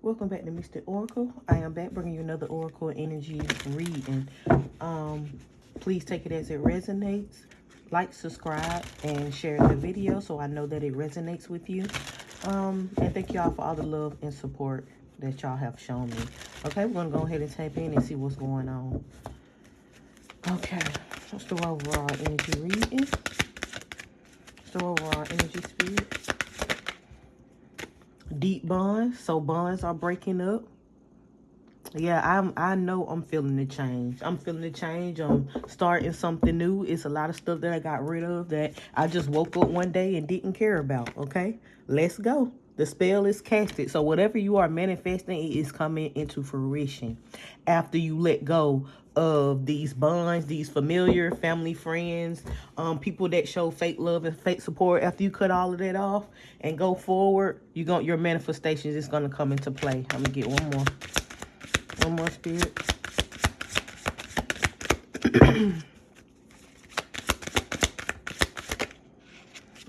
Welcome back to Mr. Oracle. I am back bringing you another Oracle energy reading. Please take it as it resonates. Like, subscribe, and share the video so I know that it resonates with you. And thank y'all for all the love and support that y'all have shown me. Okay, we're going to go ahead and tap in and see what's going on. Okay, what's the overall energy reading? What's the overall energy, spirit? Deep bonds. So bonds are breaking up. Yeah, I know I'm feeling the change. I'm feeling the change. I'm starting something new. It's a lot of stuff that I got rid of that I just woke up one day and didn't care about. Okay, let's go. The spell is casted. So whatever you are manifesting, it is coming into fruition after you let go of these bonds, these familiar family, friends, people that show fake love and fake support. After you cut all of that off and go forward, your manifestations is gonna come into play. I'm gonna get one more. One more, spirit.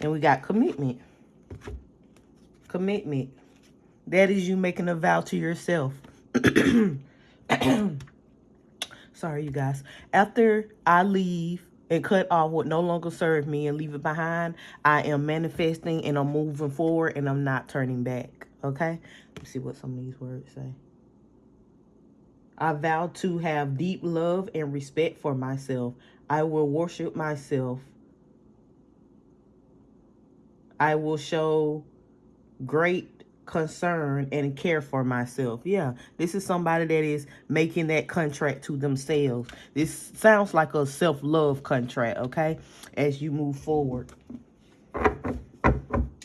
And we got commitment. Commitment. That is you making a vow to yourself. Sorry, you guys. After I leave and cut off what no longer serves me and leave it behind, I am manifesting and I'm moving forward and I'm not turning back. Okay? Let's see what some of these words say. I vow to have deep love and respect for myself. I will worship myself. I will show great concern and care for myself. Yeah, this is somebody that is making that contract to themselves. This sounds like a self-love contract, okay, as you move forward.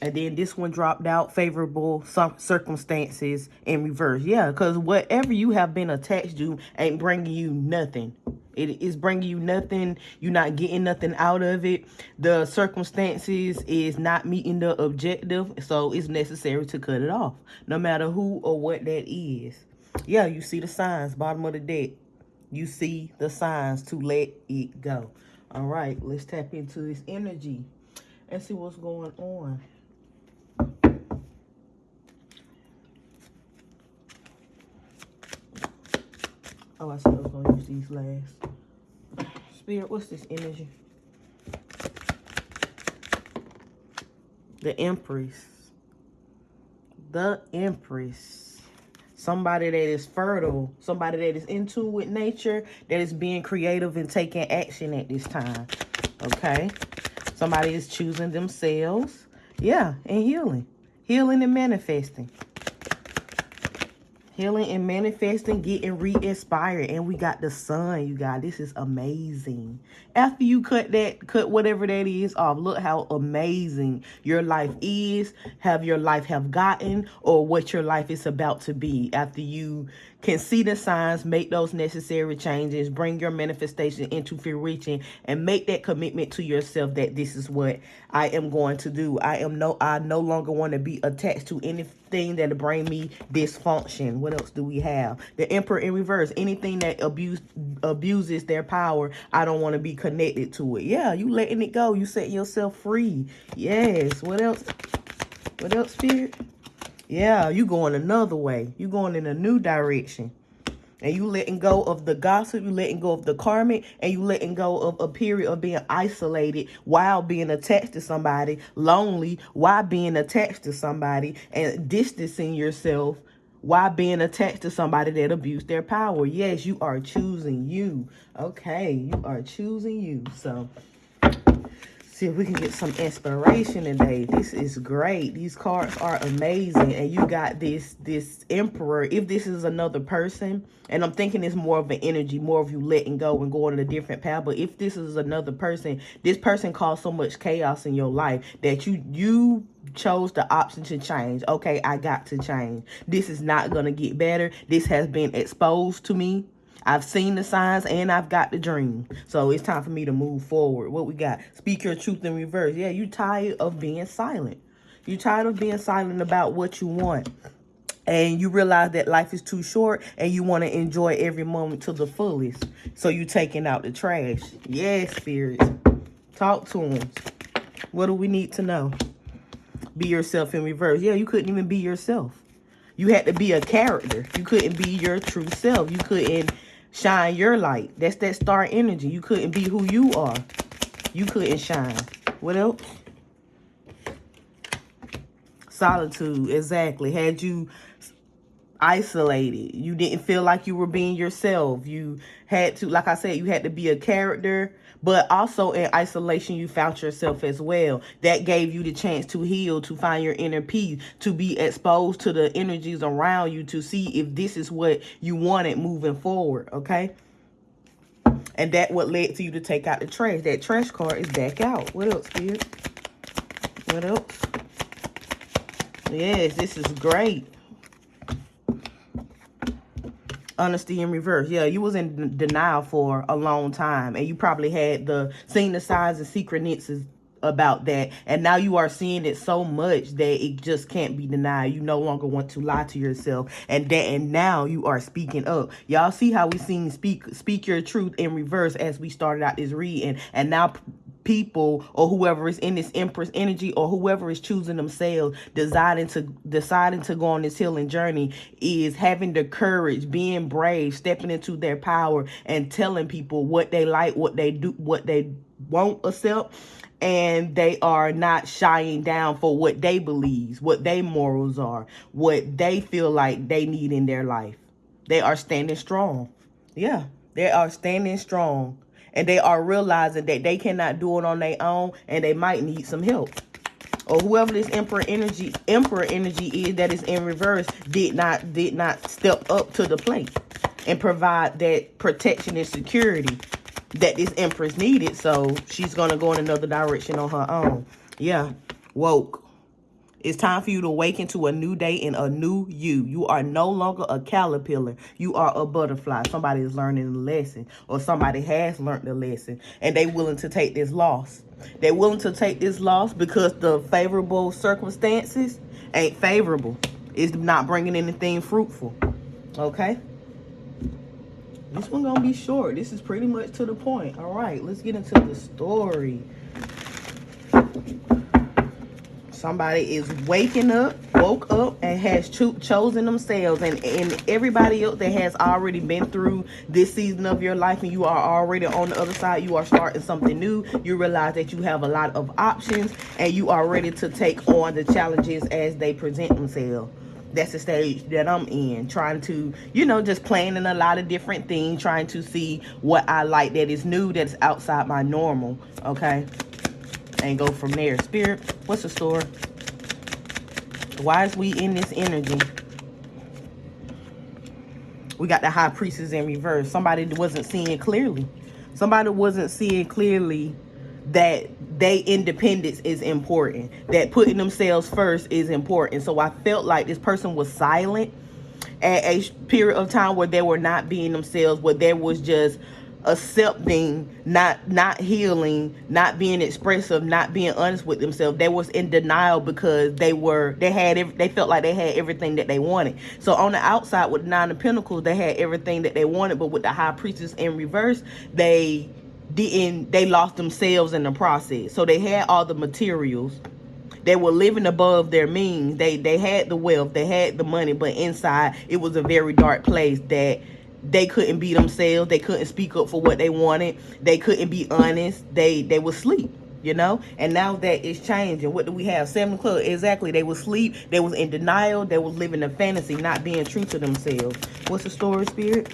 And then this one dropped out, favorable circumstances in reverse. Yeah, because whatever you have been attached to ain't bringing you nothing. It is bringing you nothing. You're not getting nothing out of it. The circumstances is not meeting the objective. So it's necessary to cut it off. No matter who or what that is. Yeah, you see the signs, bottom of the deck. You see the signs to let it go. All right, let's tap into this energy and see what's going on. Oh, I said I was going to use these last. Spirit, what's this energy? The Empress. The Empress. Somebody that is fertile. Somebody that is in tune with nature. That is being creative and taking action at this time. Okay? Somebody is choosing themselves. Yeah, and healing. Healing and manifesting. Healing and manifesting, getting re-inspired. And we got the sun, you guys. This is amazing. After you cut whatever that is off, look how amazing your life is, have your life have gotten, or what your life is about to be. After you can see the signs, make those necessary changes, bring your manifestation into fruition, and make that commitment to yourself that this is what I am going to do. I no longer want to be attached to anything that'll bring me dysfunction. What else do we have? The Emperor in reverse. Anything that abuses their power, I don't want to be connected to it. Yeah, you letting it go. You set yourself free. Yes. What else? What else, Spirit? Yeah, you going another way. You going in a new direction. And you letting go of the gossip, you letting go of the karmic, and you letting go of a period of being isolated while being attached to somebody, lonely while being attached to somebody, and distancing yourself while being attached to somebody that abused their power. Yes, you are choosing you. Okay, you are choosing you. So see if we can get some inspiration today. This is great. These cards are amazing. And you got this Emperor. If this is another person, and I'm thinking it's more of an energy, more of you letting go and going on a different path. But if this is another person, this person caused so much chaos in your life that you chose the option to change. Okay, I got to change. This is not going to get better. This has been exposed to me. I've seen the signs and I've got the dream. So it's time for me to move forward. What we got? Speak your truth in reverse. Yeah, you tired of being silent. You tired of being silent about what you want. And you realize that life is too short and you want to enjoy every moment to the fullest. So you taking out the trash. Yes, spirits. Talk to them. What do we need to know? Be yourself in reverse. Yeah, you couldn't even be yourself. You had to be a character. You couldn't be your true self. You couldn't shine your light. That's that star energy. You couldn't be who you are. You couldn't shine. What else? Solitude, exactly. Had you isolated. You didn't feel like you were being yourself. You had to, like I said, you had to be a character, but also in isolation, you found yourself as well. That gave you the chance to heal, to find your inner peace, to be exposed to the energies around you, to see if this is what you wanted moving forward, okay? And that what led to you to take out the trash. That trash card is back out. What else, Spirit? What else? Yes, this is great. Honesty in reverse. Yeah, you was in denial for a long time, and you probably had seen the signs and synchronicities about that, and now you are seeing it so much that it just can't be denied. You no longer want to lie to yourself, and now you are speaking up. Y'all see how we seen speak your truth in reverse as we started out this reading, and now people or whoever is in this Empress energy or whoever is choosing themselves, deciding to go on this healing journey, is having the courage, being brave, stepping into their power and telling people what they like, what they do, what they won't accept, and they are not shying down for what they believe, what their morals are, what they feel like they need in their life. They are standing strong. Yeah, they are standing strong. And they are realizing that they cannot do it on their own, and they might need some help. Or whoever this emperor energy is that is in reverse did not step up to the plate and provide that protection and security that this empress needed. So she's gonna go in another direction on her own. Yeah, woke. It's time for you to awaken to a new day and a new you. You are no longer a caterpillar. You are a butterfly. Somebody is learning the lesson, or somebody has learned the lesson, and they willing to take this loss. They're willing to take this loss because the favorable circumstances ain't favorable. It's not bringing anything fruitful. Okay? This one gonna be short. This is pretty much to the point. All right, let's get into the story. Somebody is woke up, and has chosen themselves, and everybody else that has already been through this season of your life, and you are already on the other side, you are starting something new. You realize that you have a lot of options, and you are ready to take on the challenges as they present themselves. That's the stage that I'm in, trying to, just planning a lot of different things, trying to see what I like that is new, that's outside my normal, okay? And go from there. Spirit, what's the story? Why is we in this energy? We got the high priestess in reverse. Somebody wasn't seeing clearly. Somebody wasn't seeing clearly that their independence is important, that putting themselves first is important. So I felt like this person was silent at a period of time where they were not being themselves, where there was just accepting, not healing, not being expressive, not being honest with themselves. They was in denial because they felt like they had everything that they wanted. So on the outside with the Nine of Pentacles, they had everything that they wanted, but with the High Priestess in reverse, they lost themselves in the process. So they had all the materials. They were living above their means. They had the wealth, they had the money, but inside it was a very dark place that they couldn't be themselves. They couldn't speak up for what they wanted. They couldn't be honest. They would sleep, and now that is changing. What do we have? 7 o'clock. Exactly. They would sleep. They was in denial. They was living a fantasy, not being true to themselves. What's the story, Spirit?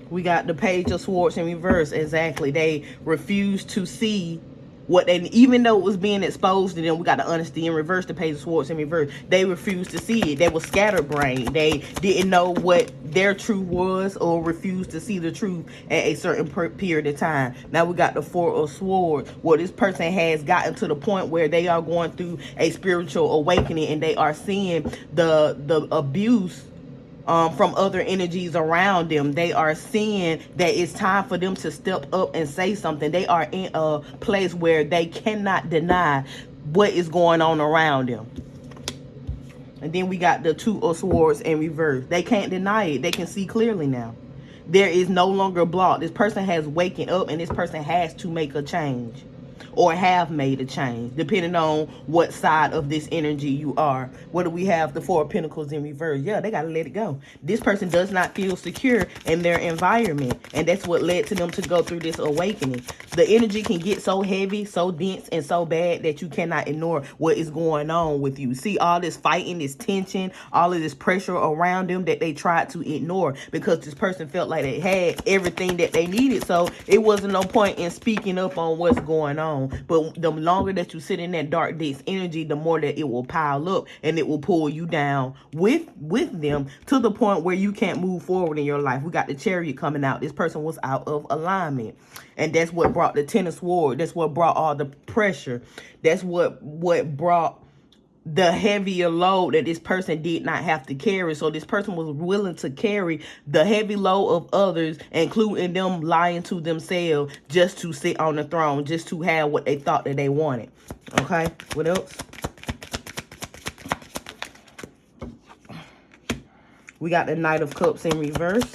We got the Page of Swords in reverse. Exactly. They refused to see what they, even though it was being exposed to them. We got the Honesty in reverse, the Page of Swords in reverse. They refused to see it. They were scatterbrained. They didn't know what their truth was, or refused to see the truth at a certain period of time. Now we got the Four of Swords, where this person has gotten to the point where they are going through a spiritual awakening, and they are seeing the abuse from other energies around them. They are seeing that it's time for them to step up and say something. They are in a place where they cannot deny what is going on around them. And then we got the Two of Swords in reverse. They can't deny it. They can see clearly now. There is no longer block. This person has waken up, and this person has to make a change. or have made a change, depending on what side of this energy you are. What do we have? The Four of Pentacles in reverse. Yeah, they got to let it go. This person does not feel secure in their environment, and that's what led to them to go through this awakening. The energy can get so heavy, so dense, and so bad that you cannot ignore what is going on with you. See all this fighting, this tension, all of this pressure around them that they tried to ignore because this person felt like they had everything that they needed. So it wasn't no point in speaking up on what's going on. But the longer that you sit in that dark, dense energy, the more that it will pile up and it will pull you down with them to the point where you can't move forward in your life. We got the Chariot coming out. This person was out of alignment. And that's what brought the Ten of Swords. That's what brought all the pressure. That's what brought the heavier load that this person did not have to carry. So this person was willing to carry the heavy load of others, including them lying to themselves, just to sit on the throne, just to have what they thought that they wanted. Okay, what else? We got the Knight of Cups in reverse.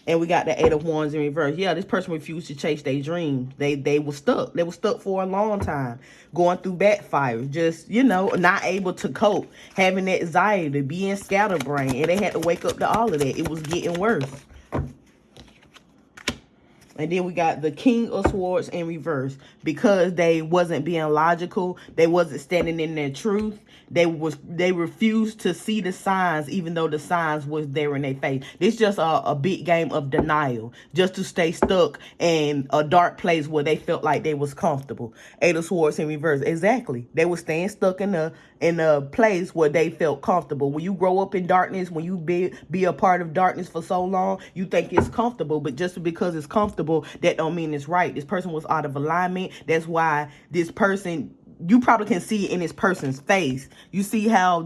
And we got the Eight of Wands in reverse. Yeah, this person refused to chase their dreams. They were stuck. They were stuck for a long time. Going through backfires. Just, you know, not able to cope. Having anxiety. Being scatterbrained. And they had to wake up to all of that. It was getting worse. And then we got the King of Swords in reverse. Because they wasn't being logical. They wasn't standing in their truth. They refused to see the signs, even though the signs was there in their face. It's just a big game of denial, just to stay stuck in a dark place where they felt like they was comfortable. Eight of Swords in reverse. Exactly. They were staying stuck in a place where they felt comfortable. When you grow up in darkness, when you be a part of darkness for so long, you think it's comfortable. But just because it's comfortable, that don't mean it's right. This person was out of alignment. That's why this person, you probably can see it in this person's face. You see how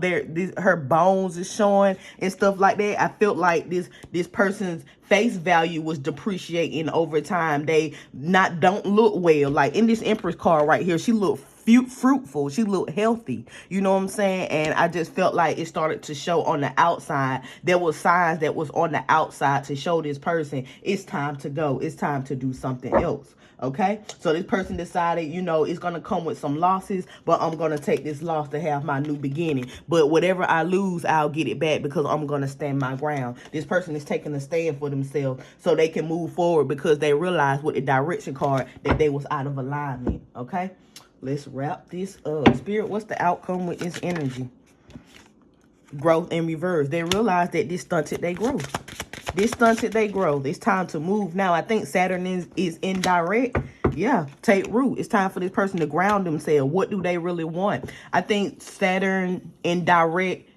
her bones is showing and stuff like that. I felt like this person's face value was depreciating over time. They don't look well. Like in this Empress card right here, she looked fruitful. She looked healthy. You know what I'm saying? And I just felt like it started to show on the outside. There was signs that was on the outside to show this person it's time to go. It's time to do something else. Okay, so this person decided, you know, it's going to come with some losses, but I'm going to take this loss to have my new beginning. But whatever I lose, I'll get it back because I'm going to stand my ground. This person is taking a stand for themselves so they can move forward because they realized with the direction card that they was out of alignment. Okay, let's wrap this up. Spirit, what's the outcome with this energy? Growth in reverse. They realized that this stunted their growth. This stunted their growth. It's time to move. Now, I think Saturn is indirect. Yeah, take root. It's time for this person to ground themselves. What do they really want? I think Saturn indirect,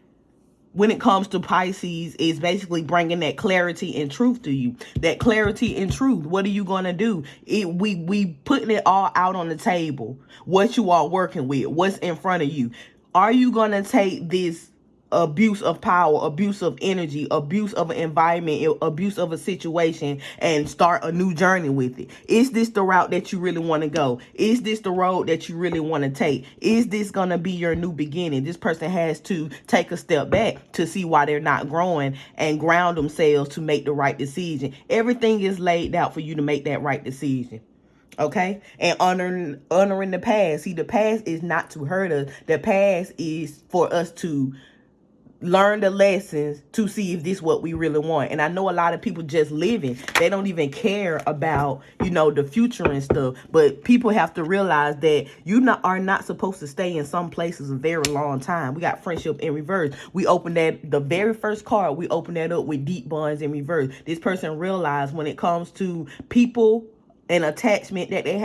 when it comes to Pisces, is basically bringing that clarity and truth to you. That clarity and truth. What are you going to do? We putting it all out on the table. What you are working with. What's in front of you. Are you going to take this abuse of power, abuse of energy, abuse of an environment, abuse of a situation, and start a new journey with it? Is this the route that you really want to go? Is this the road that you really want to take? Is this going to be your new beginning? This person has to take a step back to see why they're not growing and ground themselves to make the right decision. Everything is laid out for you to make that right decision. Okay, and honoring the past. See, the past is not to hurt us. The past is for us to learn the lessons to see if this is what we really want. And I know a lot of people just living. They don't even care about, you know, the future and stuff. But people have to realize that are not supposed to stay in some places a very long time. We got friendship in reverse. We opened that, the very first card, we opened that up with deep bonds in reverse. This person realized when it comes to people and attachment that they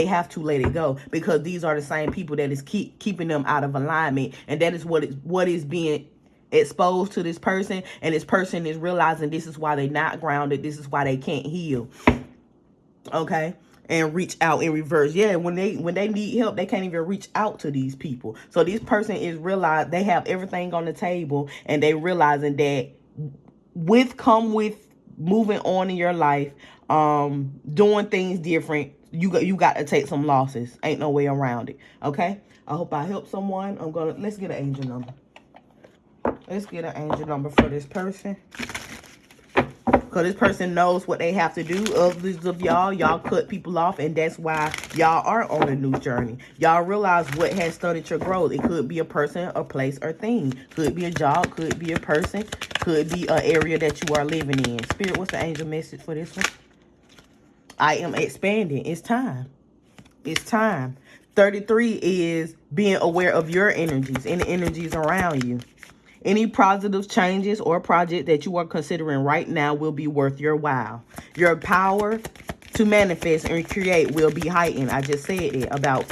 have to let it go, because these are the same people that is keeping them out of alignment. And that is what is being exposed to this person, and this person is realizing this is why they're not grounded. This is why they can't heal. Okay, and reach out in reverse. Yeah, when they need help, they can't even reach out to these people. So this person is realize they have everything on the table, and they realizing that with moving on in your life, doing things different, you got to take some losses. Ain't no way around it. Okay, I hope I help someone. Let's get an angel number. Let's get an angel number for this person. Because this person knows what they have to do. Others of y'all cut people off, and that's why y'all are on a new journey. Y'all realize what has stunted your growth. It could be a person, a place, or thing. Could be a job, could be a person, could be an area that you are living in. Spirit, what's the angel message for this one? I am expanding. It's time. It's time. 33 is being aware of your energies and the energies around you. Any positive changes or project that you are considering right now will be worth your while. Your power to manifest and create will be heightened. I just said it about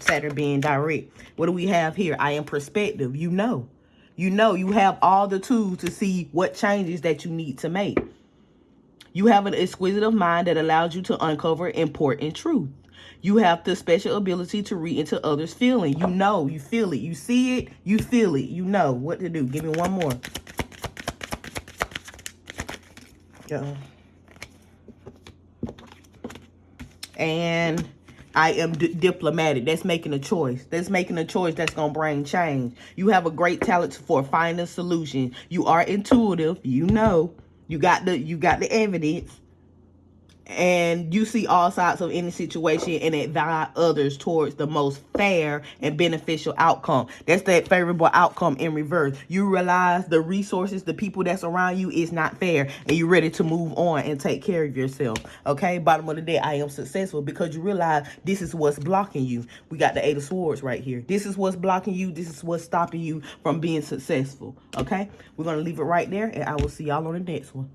Saturn being direct. What do we have here? I am perspective. You know, you have all the tools to see what changes that you need to make. You have an exquisite mind that allows you to uncover important truth. You have the special ability to read into others' feeling. You know, you feel it. You see it, you feel it. You know what to do. Give me one more. And I am diplomatic. That's making a choice. That's making a choice that's going to bring change. You have a great talent for finding a solution. You are intuitive. You know. You got the evidence. And you see all sides of any situation and advise others towards the most fair and beneficial outcome. That's that favorable outcome in reverse. You realize the resources, the people that's around you is not fair, and you're ready to move on and take care of yourself. Okay, bottom of the day, I am successful because you realize this is what's blocking you. We got the 8 of Swords right here. This is what's blocking you. This is what's stopping you from being successful. Okay, we're going to leave it right there, and I will see y'all on the next one.